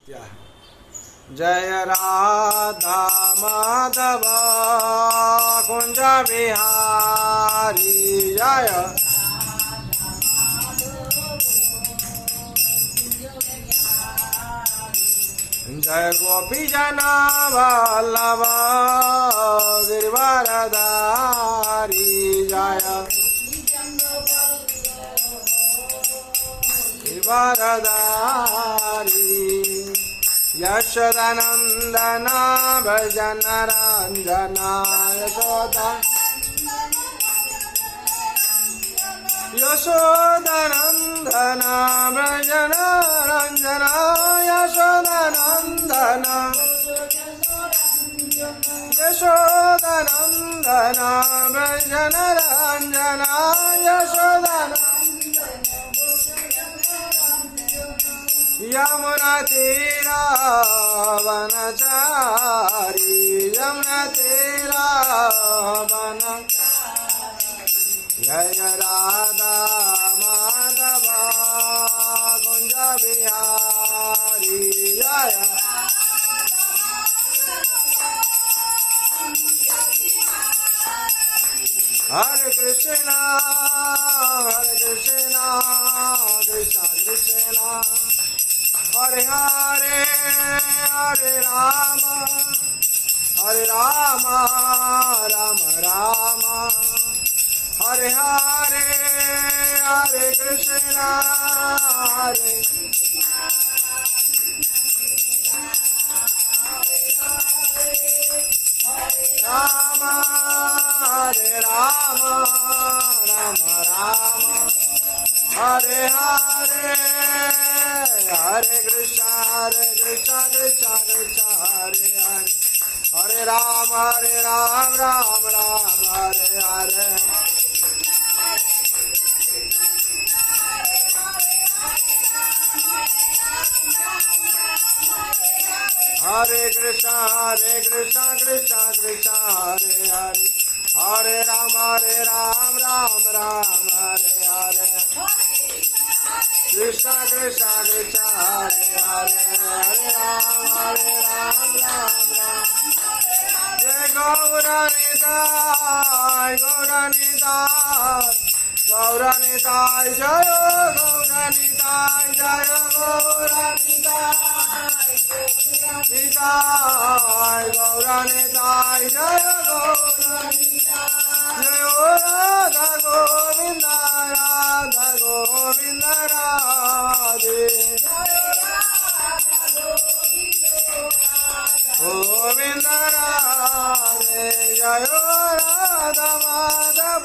जय राधा माधव कुंज बिहारी जय जय गोपी जना वल्लभ गिरिवरधारी जय गिरिवरधारी यशोदानंदन भजन रंजन यशोदानंदन भजन रंजन यशोदानंदन यशोदानंदन भजन रंजन यशोदानंदन यमुना तीरा वनचारी यमुना तीरा वन जय राधा माधव कुंज बिहारी जय हरे कृष्णा कृष्ण कृष्ण हरे हरे हरे राम राम राम हरे हरे हरे कृष्ण हरे राम हरे राम राम राम हरे हरे हरे कृष्ण कृष्ण कृष्ण हरे हरे हरे राम राम राम हरे हरे हरे कृष्ण कृष्ण कृष्ण हरे हरे हरे राम राम राम हरे हरे कृष्ण कृष्ण कृष्ण हरे हरे हरे राम राम राम जय गौरानिताय गौरानिताय गौरानिताय जय गौरानिताय जय गौरानिताय निताय गौरानिताय जय गौरानिताय जय राधा गोविंद राधा गोविंद राधे गोविंद राधे जय राधा माधव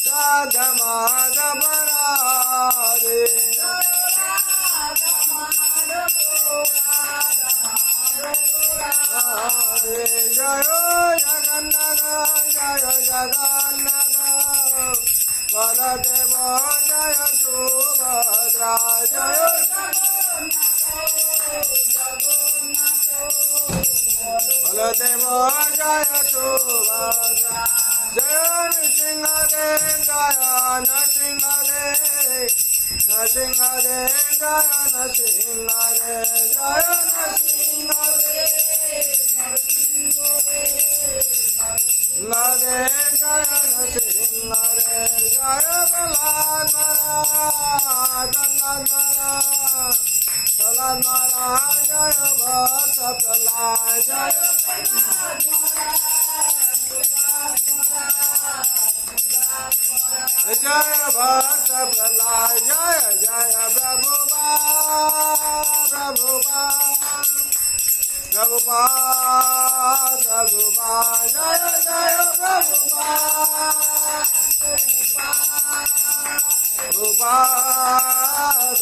राधा माधव राधे हरे जय जगन्नाथ जय जगन्नाथ बलदेव जय सुभद्रा जय बलदेव जय सुभद्रा जय नृसिंहदेव जय नृसिंहदेव नृसिंहदेव जय नृसिंहदेव जय नृसिंहदेव नरे जय नृसिंहरे जय प्रहलाद महाराज जय भक्त प्रहलाद जय जय भक्त प्रहलाद जय जय प्रभुपाद जय जय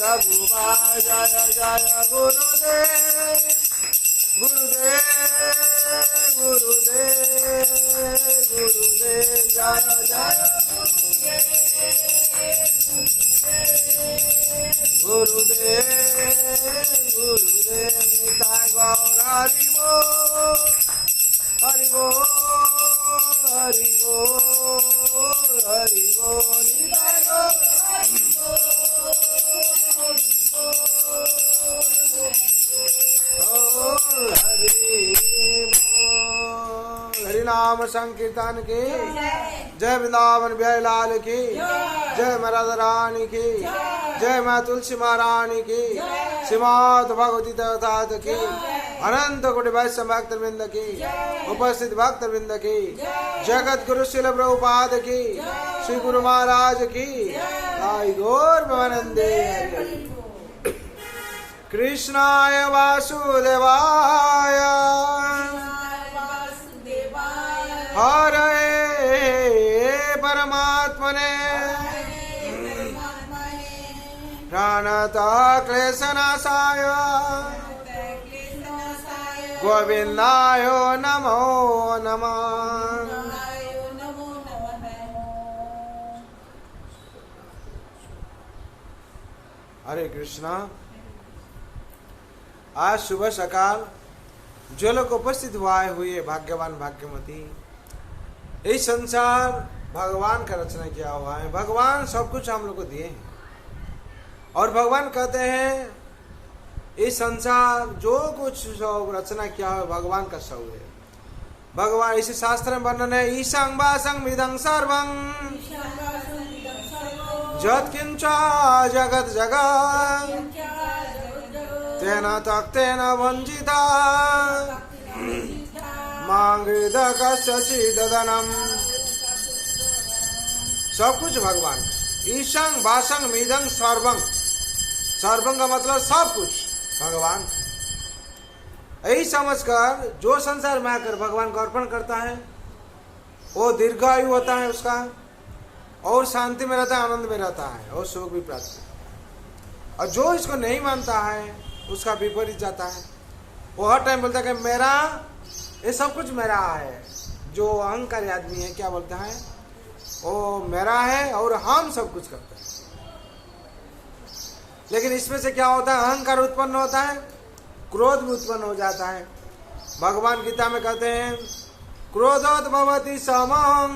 प्रभुपाद जय जय गुरुदेव जय जय गुरुदेव निताय गौर हरि बोल हरि बोल हरि बोल हरि बोल निताय गौर नाम संकीर्तन की, जय वृंदावन बिहारी लाल की, जय माँ राधा रानी की, जय माँ तुलसी महारानी की, श्रीमद् भगवती तथागत की, अनंत कोटि वैष्णव भक्त वृंद की, उपस्थित भक्त वृंद की, जगत गुरु शिल प्रभुपाद की, श्री गुरु महाराज की, आई गौर भवानंदे। कृष्णाय वासुदेवाय हरे परमात्मने प्रणतः क्लेशनाशाय गोविंदाय नमो नमः। हरे कृष्णा। आज सुबह सकाल जो लोग उपस्थित हुए भाग्यवान भाग्यमती, इस संसार भगवान का रचना किया हुआ है। भगवान सब कुछ हम लोग को दिए हैं और भगवान कहते हैं इस संसार जो कुछ सब रचना किया हुआ भगवान का सब है। भगवान इसी शास्त्र में वर्णन है, ईशं वासं मिदं सर्वं यत्किंच जगत जगत् तेन तक्तेन वंजिता मांगृद कस्यचिददनम्। सब कुछ भगवान का। ईशं वासं मिदं सर्वं, सर्वं का मतलब सब कुछ भगवान। यही समझकर जो संसार में आकर भगवान को अर्पण करता है वो दीर्घायु होता है उसका, और शांति में रहता है, आनंद में रहता है और सुख भी प्राप्त है। और जो इसको नहीं मानता है उसका विपरीत जाता है। वो हर टाइम बोलता है कि मेरा, ये सब कुछ मेरा है। जो अहंकारी आदमी है क्या बोलता है, वो मेरा है और हम सब कुछ करते हैं। लेकिन इसमें से क्या होता है, अहंकार उत्पन्न होता है, क्रोध भी उत्पन्न हो जाता है। भगवान गीता में कहते हैं क्रोधोत भवति समं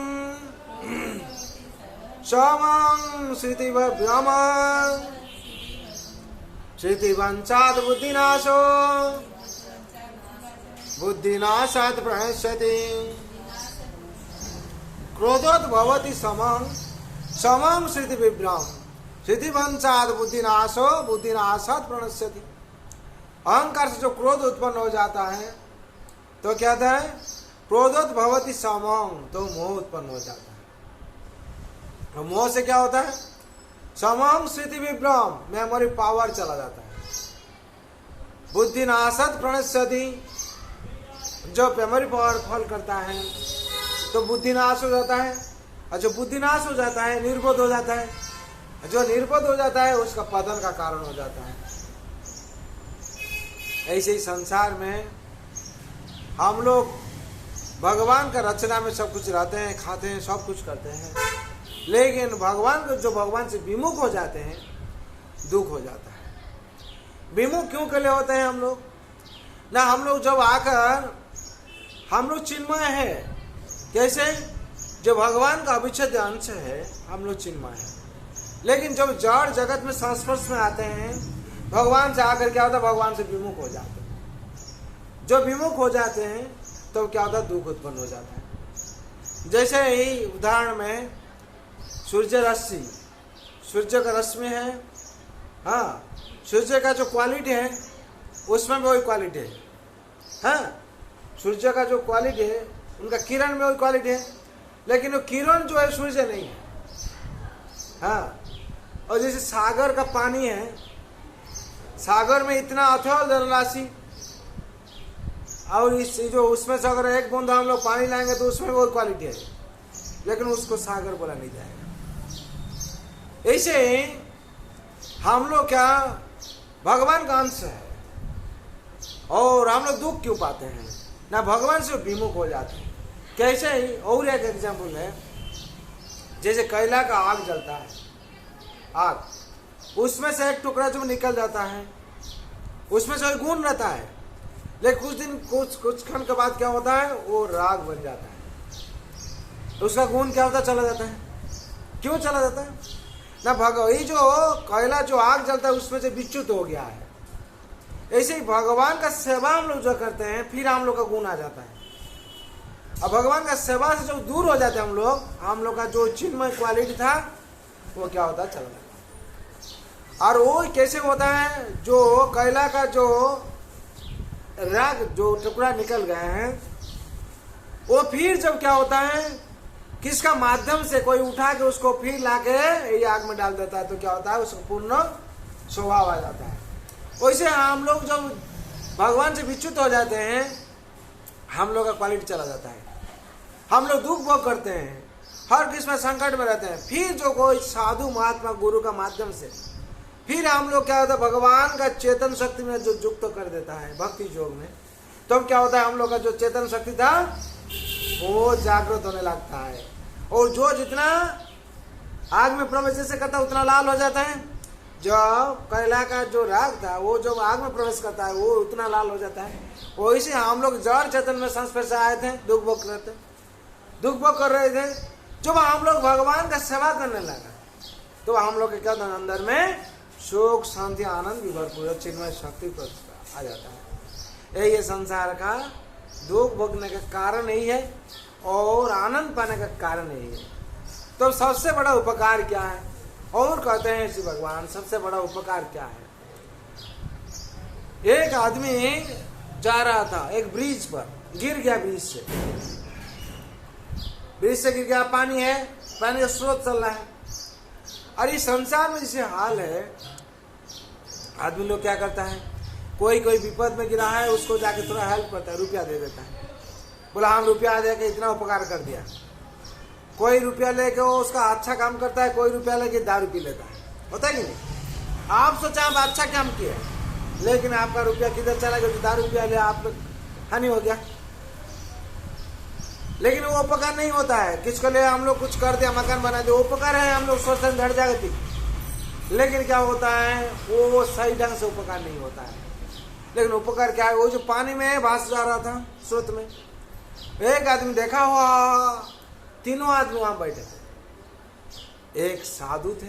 समं श्रुतिभ्रम श्रुतिवंचात् बुद्धिनाशो बुद्धिनाशात् प्रणश्यति। क्रोधोत भवति समं समं श्रुतिविभ्रम श्रुतिवंचात् बुद्धिनाशो बुद्धिनाशात् प्रणश्यति। अहंकार से जो क्रोध उत्पन्न हो जाता है तो क्या होता है, क्रोधोत भवति समं, तो मोह उत्पन्न हो जाता है। और मोह से क्या होता है, समम स्मृति विभ्रम, मेमोरी पावर चला जाता है। बुद्धिनाशात् प्रणश्यति, जो मेमोरी पावर फॉल करता है तो बुद्धिनाश हो जाता है, और जो बुद्धिनाश हो जाता है निर्बोध हो जाता है, जो निर्बोध हो जाता है उसका पतन का कारण हो जाता है। ऐसे ही संसार में हम लोग भगवान का रचना में सब कुछ रहते हैं, खाते हैं, सब कुछ करते हैं, लेकिन भगवान को जो भगवान से विमुख हो जाते हैं दुख हो जाता है। विमुख क्यों के लिए होते हैं हम लोग ना, हम लोग जब आकर हम लोग चिन्मय है, कैसे, जो भगवान का अविच्छेद्य अंश है हम लोग चिन्मय है। लेकिन जब जड़ जगत में संस्पर्श में आते हैं भगवान से आकर क्या होता है, भगवान से विमुख हो जाते हैं। जो विमुख हो जाते हैं तो क्या होता है, दुख उत्पन्न हो जाता है। जैसे ही उदाहरण में सूर्य रश्मि, सूर्य का रश्मि है, हाँ, सूर्य का जो क्वालिटी है उसमें भी वही क्वालिटी है, हाँ, सूर्य का जो क्वालिटी है उनका किरण में वही क्वालिटी है, लेकिन वो किरण जो है सूर्य नहीं है, हाँ। और जैसे सागर का पानी है, सागर में इतना अथल जलराशि, और इस जो उसमें से अगर एक बूंद हम लोग पानी लाएंगे तो उसमें वो क्वालिटी है, लेकिन उसको सागर बोला नहीं जाएगा। ऐसे हम लोग क्या भगवान का अंश है, और हम लोग दुख क्यों पाते हैं ना, भगवान से विमुख हो जाते हैं। कैसे ही और एक एग्जाम्पल है, जैसे कोयला का आग जलता है, आग, उसमें से एक टुकड़ा जब निकल जाता है उसमें से गुण रहता है, लेकिन कुछ क्षण के बाद क्या होता है, वो राग बन जाता है, तो उसका गुण क्या होता है, चला जाता है। क्यों चला जाता है ना, ये जो कोयला जो आग जलता है उसमें से विच्युत हो गया है। ऐसे ही भगवान का सेवा हम लोग जो करते हैं फिर हम लोग का गुण आ जाता है। अब भगवान का सेवा से जो दूर हो जाते हम लोग का जो चिन्मय क्वालिटी था वो क्या होता है, चला जाता। और वो कैसे होता है, जो कैला का जो राग जो टुकड़ा निकल गए हैं, वो फिर जब क्या होता है, किसका माध्यम से कोई उठा के उसको फिर लाके ये आग में डाल देता है, तो क्या होता है, उसको पूर्ण स्वभाव आ जाता है। वैसे हम लोग जब भगवान से विच्युत हो जाते हैं, हम लोग का क्वालिटी चला जाता है, हम लोग दुख भोग करते हैं, हर किस्म संकट में रहते हैं। फिर जो कोई साधु महात्मा गुरु का माध्यम से फिर हम लोग क्या होता है, भगवान का चेतन शक्ति में जो युक्त कर देता है भक्ति योग में, तो क्या होता है, हम लोग का जो चेतन शक्ति था वो जागृत होने लगता है। और जो जितना आग में प्रवेश जैसे करता है उतना लाल हो जाता है। जो कैला का जो राग था वो जब आग में प्रवेश करता है वो उतना लाल हो जाता है। वैसे हम लोग जड़ चेतन में संस्पर्श से आए थे, दुख भोग कर रहे थे। जब हम लोग भगवान का सेवा करने लगा तो हम लोग के क्या था, अंदर में सुख शांति आनंद भी भरपूर चिन्मय शक्ति आ जाता है। ये संसार का दुख भोगने का कारण यही है और आनंद पाने का कारण यही है। तो सबसे बड़ा उपकार क्या है, और कहते हैं श्री भगवान सबसे बड़ा उपकार क्या है। एक आदमी जा रहा था एक ब्रिज पर, गिर गया ब्रिज से गिर गया। पानी है, पानी का स्रोत चल रहा है। और इस संसार में जैसे हाल है, आदमी लोग क्या करता है, कोई विपद में गिरा है उसको जाके थोड़ा हेल्प करता है, रुपया दे देता है, बोला हम रुपया दे के इतना उपकार कर दिया। कोई रुपया लेके वो उसका अच्छा काम करता है, कोई रुपया लेके दारू पी लेता है, होता है कि नहीं। आप सोचा आप अच्छा काम किया, लेकिन आपका रुपया किधर चला गया, दारू रुपया ले आप हानि हो गया। लेकिन वो उपकार नहीं होता है। किसको ले हम लोग कुछ कर दिया, मकान बना दिया, उपकार है, हम लोग सोचते हैं धड़ जाएगा। लेकिन क्या होता है, वो सही ढंग से उपकार नहीं होता है। लेकिन उपकार क्या है, वो जो पानी में भास जा रहा था स्रोत में, एक आदमी देखा हुआ, तीनों आदमी वहां बैठे थे। एक साधु थे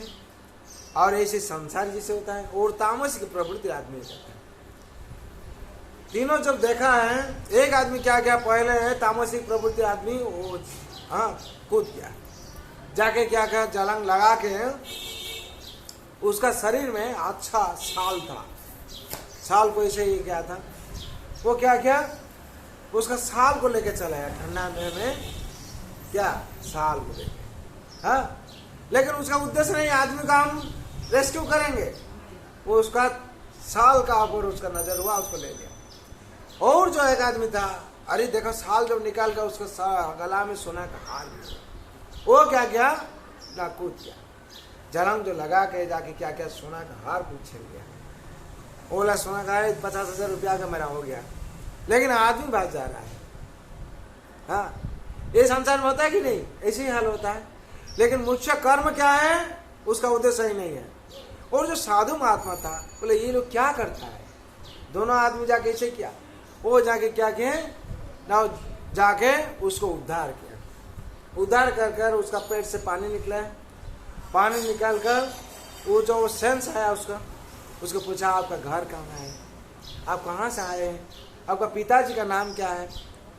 और ऐसे संसार जैसे होता है, और तामस की प्रवृत्ति आदमी होता है। तीनों जब देखा है, एक आदमी क्या किया, पहले तामसिक प्रवृत्ति आदमी वो कूद गया, जाके क्या किया, जलंग लगा के उसका शरीर में अच्छा साल था, साल को ऐसे ही क्या था, वो क्या किया, उसका साल को लेके चला गया ठंडा में क्या साल को लेके। हाँ, लेकिन उसका उद्देश्य नहीं आदमी का हम रेस्क्यू करेंगे, वो उसका साल का ऊपर उसका नजर हुआ, उसको ले लिया। और जो एक आदमी था, अरे देखो साल जब निकाल कर उसका गला में सोना का हार, वो क्या किया ना, कूद गया, जलंग जो लगा के जाके क्या किया, सोना का हार पूछ गया। बोला सोना का 50,000 रुपया का मेरा हो गया, लेकिन आदमी भाग जा रहा है। हाँ, ये संसार में होता है कि नहीं, ऐसे ही हाल होता है। लेकिन मुख्य कर्म क्या है, उसका उद्देश्य सही नहीं है। और जो साधु महात्मा था, बोले ये लोग क्या करता है, दोनों आदमी जाके ऐसे किया, वो जाके क्या किए ना, जाके उसको उद्धार किया। उद्धार कर कर उसका पेट से पानी निकला, पानी निकाल कर वो जो सेंस आया उसको पूछा आपका घर कहाँ है, आप कहाँ से आए हैं, आपका पिताजी का नाम क्या है।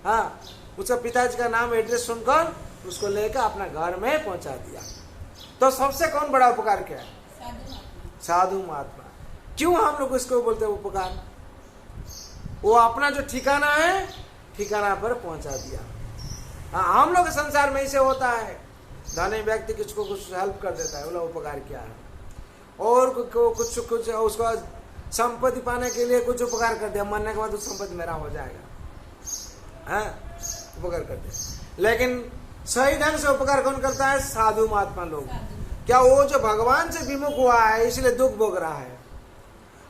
हाँ, उसका पिताजी का नाम एड्रेस सुनकर उसको लेकर अपना घर में पहुंचा दिया। तो सबसे कौन बड़ा उपकार क्या है, साधु महात्मा। क्यों हम लोग इसको बोलते हैं उपकार, वो अपना जो ठिकाना है ठिकाना पर पहुंचा दिया। हाँ, हम लोग संसार में ऐसे होता है, धनी व्यक्ति किसको कुछ हेल्प कर देता है, बोला उपकार क्या है। और कुछ उसको संपत्ति पाने के लिए कुछ उपकार कर दिया, मरने के बाद उस संपत्ति मेरा हो जाएगा। हाँ, उपकार करते हैं। लेकिन सही ढंग से उपकार कौन करता है, साधु महात्मा लोग। क्या वो जो भगवान से विमुख हुआ है इसलिए दुख भोग रहा है,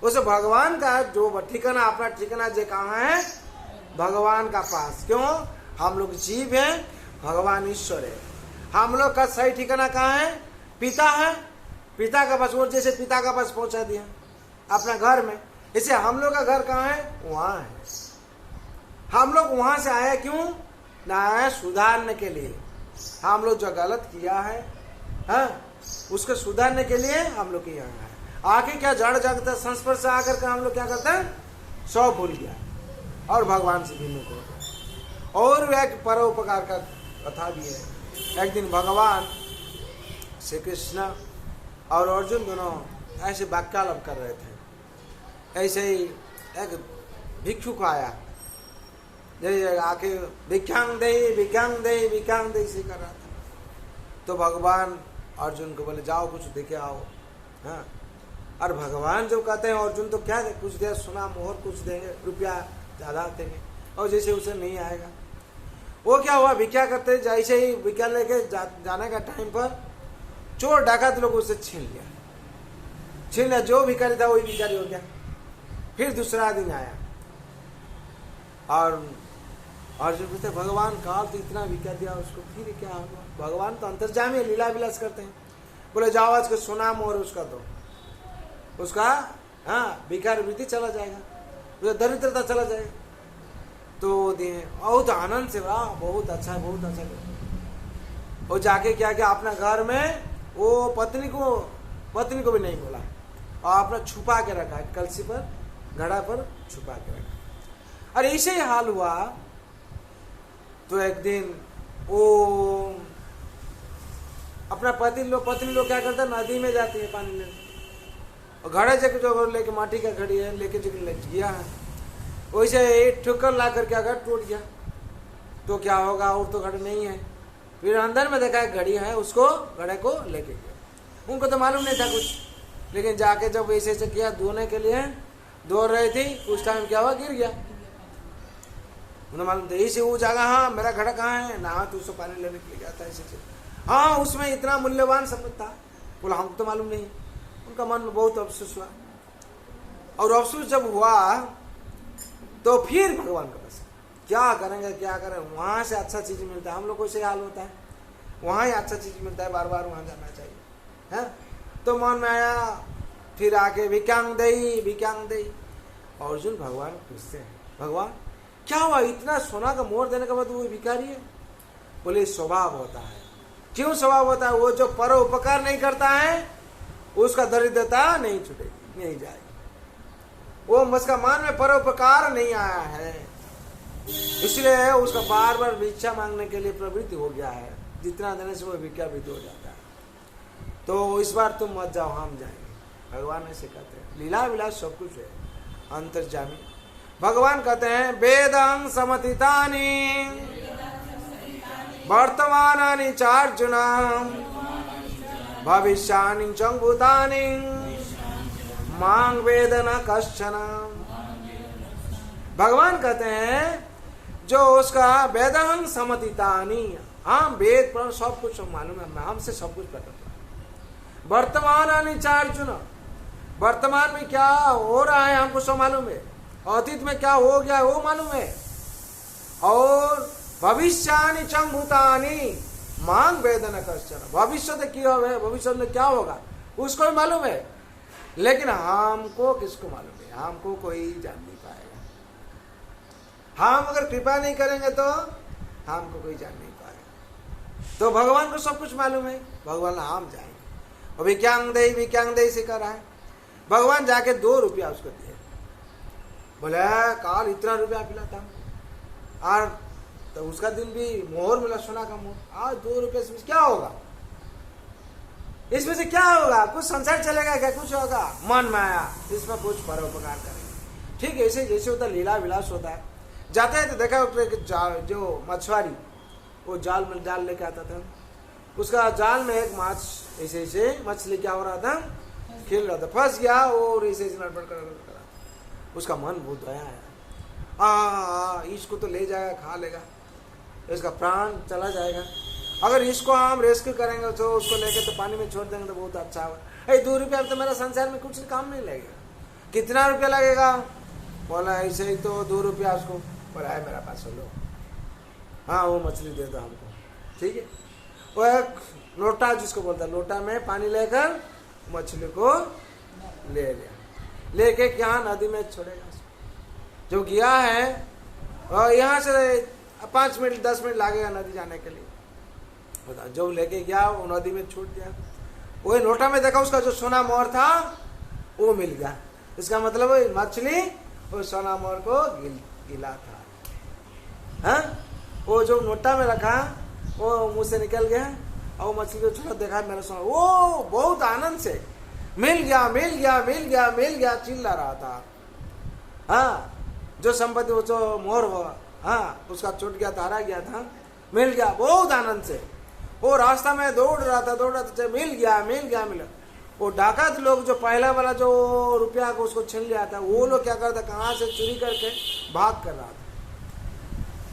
उसे भगवान का जो ठिकाना, अपना ठिकाना जो कहाँ है, भगवान का पास। क्यों, हम लोग जीव हैं, भगवान ईश्वर है। हम लोग का सही ठिकाना कहाँ है, पिता है, पिता का पास। वो जैसे पिता का पास पहुंचा दिया अपना घर में, इसे हम लोग का घर कहाँ है, वहां है। हम लोग वहां से आए क्यों ना, सुधारने के लिए। हम लोग जो गलत किया है, हाँ, उसको सुधारने के लिए हम लोग यहाँ आए। आके क्या जड़ जगत संस्पर्श से आकर के हम लोग क्या करते हैं, सब भूल गया और भगवान से विमुख हो गया। और एक परोपकार का कथा भी है। एक दिन भगवान श्री कृष्ण और अर्जुन दोनों ऐसे वाक्यालाप कर रहे थे। ऐसे ही एक भिक्षुक आया, जैसे आके भिक्षांग दे से कर रहा था। तो भगवान अर्जुन को बोले जाओ कुछ देखे आओ। हाँ, और भगवान जो कहते हैं अर्जुन तो क्या दे, कुछ दे सुना मोहर कुछ देंगे, रुपया ज़्यादा देंगे, और जैसे उसे नहीं आएगा। वो क्या हुआ, भिक्षा करते जैसे ही भिक्षा लेके जाने का टाइम पर चोर डाकत लोग उसे छीन लिया। जो भिखारी था वही भिखारी हो गया। फिर दूसरा दिन आया और अर्जुन पूछते भगवान काल तो इतना भिक्षा दिया उसको, फिर क्या होगा? भगवान तो अंतर्जामी है, लीला विलास करते हैं। बोले जाओ आज को सोना मोहर उसका दो, उसका हाँ भिखारी वृत्ति चला जाएगा, उसका दरिद्रता चला जाएगा। तो दिए बहुत आनंद से, वाह बहुत अच्छा है, बहुत अच्छा है। वो जाके क्या किया, अपना घर में वो पत्नी को भी नहीं बोला और अपना छुपा के रखा, कलसी पर घड़ा पर छुपा के रखा। और ऐसे ही हाल हुआ। तो एक दिन वो अपना पत्नी लोग क्या करता है, नदी में जाती है पानी लेने, और घड़े जगह जो लेके माटी का घड़ी है लेके जो गया है, वैसे एक ठोकर ला करके अगर टूट गया तो क्या होगा, और तो घड़ी नहीं है। फिर अंदर में देखा घड़ी है, उसको घड़े को लेके गया। उनको तो मालूम नहीं था कुछ, लेकिन जाके जब ऐसे ऐसे किया धोने के लिए धो रही थी, उस टाइम क्या हुआ, गिर गया। उन्हें मालूम था इसे वो जगह, हाँ मेरा घड़ा कहाँ है ना, तो उसको पानी लेने के लिए गया था ऐसे। हाँ उसमें इतना मूल्यवान शब्द था, बोला हमको तो मालूम नहीं। उनका मन में बहुत अफसोस हुआ, और अफसोस जब हुआ तो फिर भगवान के पास क्या करेंगे, क्या करें, वहां से अच्छा चीज मिलता है। हम लोग को ऐसे हाल होता है, वहां ही अच्छा चीज मिलता है, बार बार वहां जाना चाहिए है। तो मन में आया, फिर आके भिक्षांग दई। अर्जुन भगवान पूछते हैं भगवान क्या हुआ, इतना सोना का मोहर देने के बाद वो भिखारी है? बोले स्वभाव होता है। क्यों स्वभाव होता है? वो जो परोपकार नहीं करता है उसका दरिद्रता नहीं छूटेगी, नहीं जाएगी। वो उसका मन में परोपकार नहीं आया है, इसलिए उसका बार बार भिक्षा मांगने के लिए प्रवृत्ति हो गया है। जितना देने से वो भिक्षा भी हो जाता है। तो इस बार तुम मत जाओ, हम जाएंगे। भगवान ऐसे कहते हैं, लीला विलास सब कुछ है अंतर्जामी। भगवान कहते हैं वेदं समतीतानि वर्तमानानि चार्जुन भविष्यानि च भूतानि मांग वेद न कश्चन। भगवान कहते हैं जो उसका वेदं समतीतानि, हाँ वेद पर सब कुछ मालूम है, हमसे सब कुछ पता है। वर्तमानानि चार्जुन, वर्तमान में क्या हो रहा है हमको सब मालूम है, अतीत में क्या हो गया वो मालूम है, और भविष्यानि च भूतानि मांग वेदन कश्चन, भविष्य में क्या होगा उसको भी मालूम है, लेकिन हमको किसको मालूम है? हमको कोई जान नहीं पाएगा। हम अगर कृपा नहीं करेंगे तो हमको कोई जान नहीं पाएगा। तो भगवान को सब कुछ मालूम है, भगवान हम जाएंगे। और भिक्षांग दे से कर रहा है। भगवान जाके 2 रुपया उसको दिए, बोले काल इतना रुपया पिलाता हूँ, और तो उसका दिन भी मोहर मिला, सोना का मोहर। आज 2 रुपये से क्या होगा, इसमें से क्या होगा? कुछ संसार चलेगा क्या? कुछ होगा? मन में आया इसमें कुछ परोपकार करेंगे। ठीक है, ऐसे जैसे होता है लीला विलास होता है। जाते हैं तो देखा जो मछुआरी वो जाल लेके आता था, उसका जाल में एक माछ ऐसे ऐसे मछली क्या हो रहा था, खेल रहा था, फंस गया और ऐसे ऐसे नड़बड़ कर उसका मन बहुत दया है, इसको तो ले जाएगा, खा लेगा, इसका प्राण चला जाएगा। अगर इसको हम रेस्क्यू करेंगे तो उसको लेके तो पानी में छोड़ देंगे तो बहुत अच्छा होगा। 2 रुपया तो मेरा संसार में कुछ काम नहीं लगेगा। कितना रुपया लगेगा? बोला ऐसे ही तो 2 रुपया। उसको बोला है मेरा पास लो, हाँ वो मछली दे दो हमको, ठीक है। वो एक लोटा जिसको बोलता है, लोटा में पानी लेकर मछली को ले लिया, लेके क्या नदी में छोड़ेगा। जो गया है और यहाँ से 5 मिनट 10 मिनट लगेगा नदी जाने के लिए, बता जो लेके गया वो नदी में छूट गया। वही लोटा में देखा उसका जो सोना मोहर था वो मिल गया। इसका मतलब मछली और सोना मोहर को गिला था। हाँ? वो जो नोटा में रखा वो मुंह से निकल गया और मछली को छोटा देखा मेरा सोना, वो बहुत आनंद से मिल गया मिल गया मिल गया मिल गया चिल्ला रहा था। हाँ, जो संपत्ति वो जो मोर हुआ, हाँ, उसका छूट गया था, हरा गया था, मिल गया बहुत आनंद से। वो रास्ता में दौड़ रहा था, मिल गया मिल गया मिला। वो डाकत लोग जो पहला वाला जो रुपया को उसको छीन लिया था, वो लोग क्या करता, कहाँ से चोरी करके भाग कर रहा था।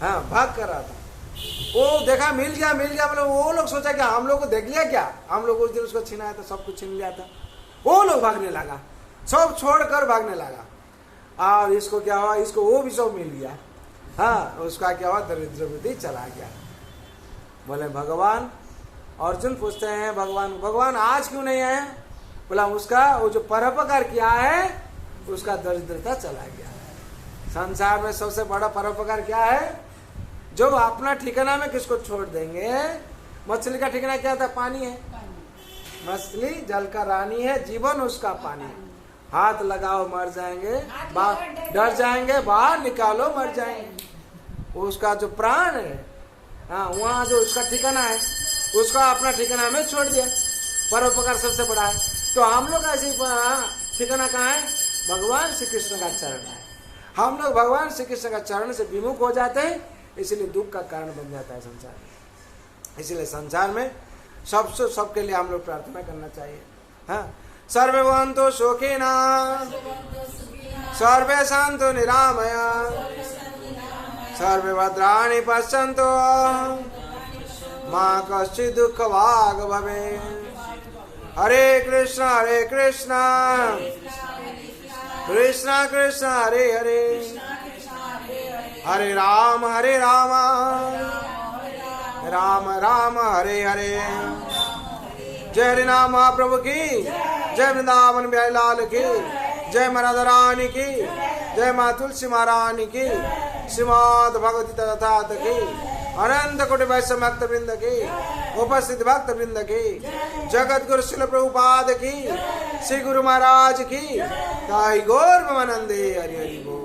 हाँ, भाग कर रहा था। वो देखा मिल गया मतलब वो लोग सोचा कि हम लोग को देख लिया क्या, हम लोग उस दिन उसको छीना था, सब कुछ छीन लिया था। वो लोग भागने लगा, सब छोड़कर भागने लगा। और इसको क्या हुआ, इसको वो भी सब मिल गया। हाँ, उसका क्या हुआ, दरिद्र बुद्धि चला गया। बोले भगवान, अर्जुन पूछते हैं भगवान आज क्यों नहीं आए? बोला उसका वो जो परोपकार किया है उसका दरिद्रता चला गया। संसार में सबसे बड़ा परोपकार क्या है? जो अपना ठिकाना में किसको छोड़ देंगे। मछली का ठिकाना क्या था? पानी है। मछली जल का रानी है, जीवन उसका पानी है। हाथ लगाओ मर जाएंगे, डर जाएंगे, बाहर निकालो मर जाएंगे। उसका जो प्राण है, हाँ, वहाँ जो उसका ठिकाना है उसका अपना ठिकाना में छोड़ दिया। परोपकार सबसे बड़ा है। तो हम लोग ऐसे ठिकाना कहाँ है? भगवान श्री कृष्ण का चरण है। हम लोग भगवान श्री कृष्ण का चरण से विमुख हो जाते हैं, इसलिए दुख का कारण बन जाता है संसार में। इसलिए संसार में सबके लिए हम लोग प्रार्थना करना चाहिए। हाँ, सर्वे भवन्तु सुखिनः, सर्वे सन्तु निरामया, सर्वे भद्राणि पश्यन्तु, मा कश्चित् दुःखभाग् भवेत्। हरे कृष्ण कृष्ण कृष्ण हरे हरे, हरे राम राम राम हरे हरे। जय हरि नाम महाप्रभु की जय, वृंदावन बिहारी लाल की जय, राधा रानी की जय, माँ तुलसी महारानी की, श्रीमद् भगवती तथात की, अनंत कोटि वैष्णव भक्त वृंद की, उपस्थित भक्त वृंद की, जगत गुरु श्रील प्रभुपाद की, श्री गुरु महाराज की, ताई गौर ब्रह्मानंदे हरि हरि बोल।